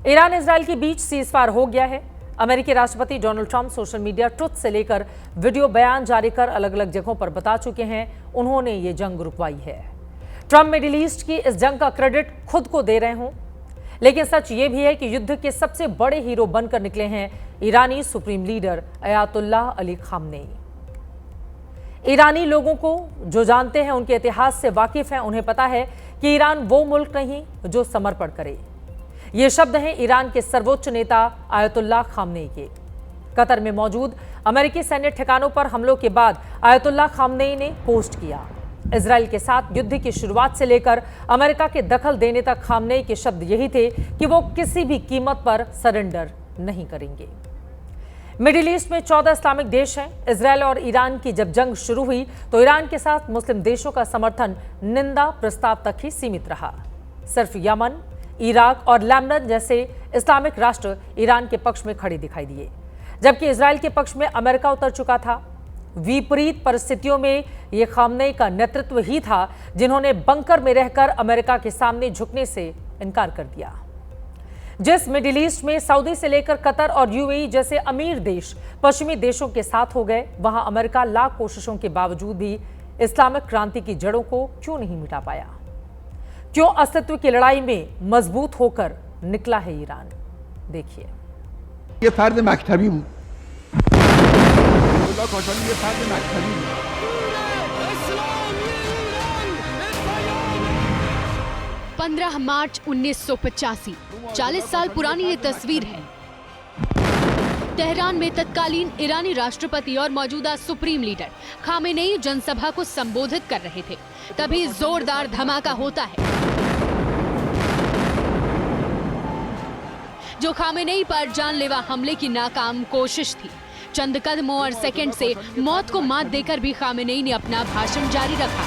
Iran Israel के बीच ceasefire हो गया है। अमेरिकी राष्ट्रपति Donald Trump social media truth से लेकर वीडियो बयान जारी कर अलग अलग जगहों पर बता चुके हैं उन्होंने ये जंग रुकवाई है। ट्रंप मिडिल ईस्ट की इस जंग का क्रेडिट खुद को दे रहे हों, लेकिन सच ये भी है कि युद्ध के सबसे बड़े हीरो बनकर निकले हैं ईरानी supreme leader Ayatollah Ali Khamenei. ईरानी लोगों को जो जानते हैं, उनके इतिहास से वाकिफ हैं, उन्हें पता है कि ईरान वो मुल्क नहीं जो समर्पण करे। ये शब्द हैं ईरान के सर्वोच्च नेता अयातुल्लाह खामनेई के। कतर में मौजूद अमेरिकी सैन्य ठिकानों पर हमलों के बाद अयातुल्लाह खामनेई ने पोस्ट किया। इजराइल के साथ युद्ध की शुरुआत से लेकर अमेरिका के दखल देने तक खामनेई के शब्द यही थे कि वो किसी भी कीमत पर सरेंडर नहीं करेंगे। मिडिल ईस्ट में 14 इस्लामिक देश हैं। इजराइल और ईरान की जब जंग शुरू हुई तो ईरान के साथ मुस्लिम देशों का समर्थन निंदा प्रस्ताव तक ही सीमित रहा। सिर्फ यमन, इराक और लेबनान जैसे इस्लामिक राष्ट्र ईरान के पक्ष में खड़े दिखाई दिए, जबकि इजराइल के पक्ष में अमेरिका उतर चुका था। विपरीत परिस्थितियों में यह खामनेई का नेतृत्व ही था जिन्होंने बंकर में रहकर अमेरिका के सामने झुकने से इनकार कर दिया। जिस मिडिल ईस्ट में सऊदी से लेकर कतर और यूएई जैसे अमीर देश पश्चिमी देशों के साथ हो गए, वहां अमेरिका लाख कोशिशों के बावजूद भी इस्लामिक क्रांति की जड़ों को क्यों नहीं मिटा पाया? क्यों अस्तित्व की लड़ाई में मजबूत होकर निकला है ईरान? देखिए। ये फर्द मकतबी हूं, 15 मार्च 1985, 40 साल पुरानी ये तस्वीर है। तेहरान में तत्कालीन ईरानी राष्ट्रपति और मौजूदा सुप्रीम लीडर खामेनेई जनसभा को संबोधित कर रहे थे। तभी जोरदार धमाका होता है जो खामेनेई पर जानलेवा हमले की नाकाम कोशिश थी। चंद कदमों और सेकंड से मौत को मात देकर भी खामेनेई ने अपना भाषण जारी रखा।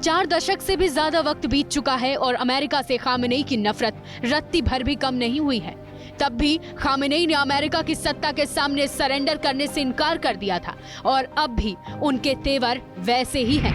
4 दशक से भी ज्यादा वक्त बीत चुका है और अमेरिका से खामेनेई की नफरत रत्ती भर भी कम नहीं हुई है। तब भी खामेनेई ने अमेरिका की सत्ता के सामने सरेंडर करने से इनकार कर दिया था और अब भी उनके तेवर वैसे ही हैं।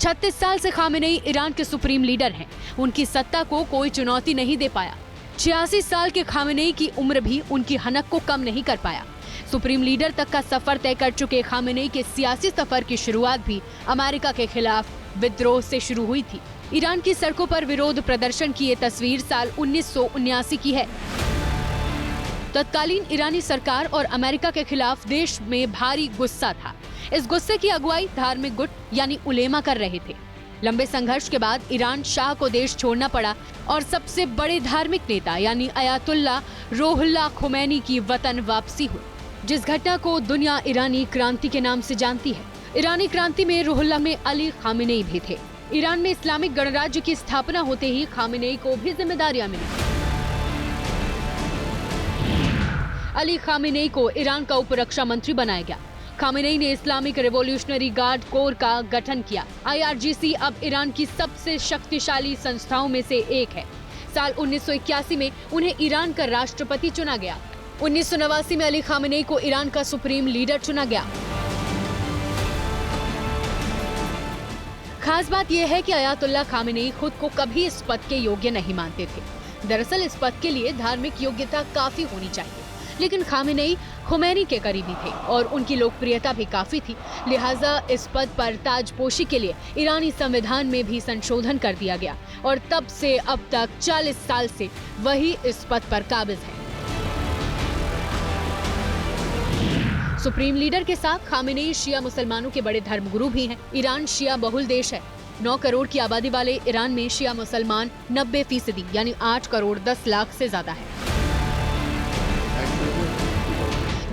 36 साल से खामेनेई ईरान के सुप्रीम लीडर हैं। उनकी सत्ता को कोई चुनौती नहीं दे पाया। 86 साल के खामेनेई की उम्र भी उनकी हनक को कम नहीं कर पाया। सुप्रीम लीडर तक का सफर तय कर चुके खामेनेई के सियासी सफर की शुरुआत भी अमेरिका के खिलाफ विद्रोह से शुरू हुई थी। ईरान की सड़कों पर विरोध प्रदर्शन की ये तस्वीर साल 1979 की है। तत्कालीन ईरानी सरकार और अमेरिका के खिलाफ देश में भारी गुस्सा था। इस गुस्से की अगुवाई धार्मिक गुट यानी उलेमा कर रहे थे। लंबे संघर्ष के बाद ईरान शाह को देश छोड़ना पड़ा और सबसे बड़े धार्मिक नेता यानी अयातुल्लाह रूहुल्लाह खुमैनी की वतन वापसी हुई, जिस घटना को दुनिया ईरानी क्रांति के नाम से जानती है। ईरानी क्रांति में रूहुल्लाह में अली खामेनेई भी थे। ईरान में इस्लामिक गणराज्य की स्थापना होते ही खामेनेई को भी जिम्मेदारियां मिली। अली खामेनेई को ईरान का उप रक्षा मंत्री बनाया गया। खामेनेई ने इस्लामिक रिवॉल्यूशनरी गार्ड कोर का गठन किया। IRGC अब ईरान की सबसे शक्तिशाली संस्थाओं में से एक है। साल 1981 में उन्हें ईरान का राष्ट्रपति चुना गया। 1989 में अली खामेनेई को ईरान का सुप्रीम लीडर चुना गया। खास बात यह है कि अयातुल्लाह खामेनेई खुद को कभी इस पद के योग्य नहीं मानते थे। दरअसल इस पद के लिए धार्मिक योग्यता काफी होनी चाहिए, लेकिन खामेनेई खुमैनी के करीबी थे और उनकी लोकप्रियता भी काफी थी। लिहाजा इस पद पर ताजपोशी के लिए ईरानी संविधान में भी संशोधन कर दिया गया और तब से अब तक 40 साल से वही इस पद पर काबिज है। सुप्रीम लीडर के साथ खामेनेई शिया मुसलमानों के बड़े धर्मगुरु भी हैं। ईरान शिया बहुल देश है। 9 करोड़ की आबादी वाले ईरान में शिया मुसलमान 90% यानी 8 करोड़ 10 लाख से ज्यादा है।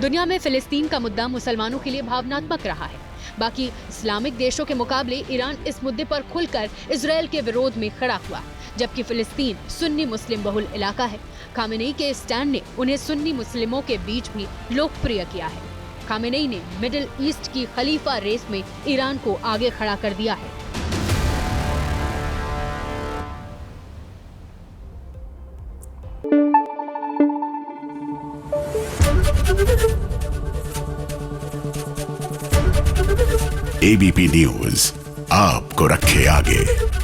दुनिया में फिलिस्तीन का मुद्दा मुसलमानों के लिए भावनात्मक रहा है। बाकी इस्लामिक देशों के मुकाबले ईरान इस मुद्दे पर खुलकर इजरायल के विरोध में खड़ा हुआ, जबकि फिलिस्तीन सुन्नी मुस्लिम बहुल इलाका है। खामेनेई के स्टैंड ने उन्हें सुन्नी मुस्लिमों के बीच भी लोकप्रिय किया है। खामेनेई ने मिडिल ईस्ट की खलीफा रेस में ईरान को आगे खड़ा कर दिया है। एबीपी न्यूज आपको रखे आगे।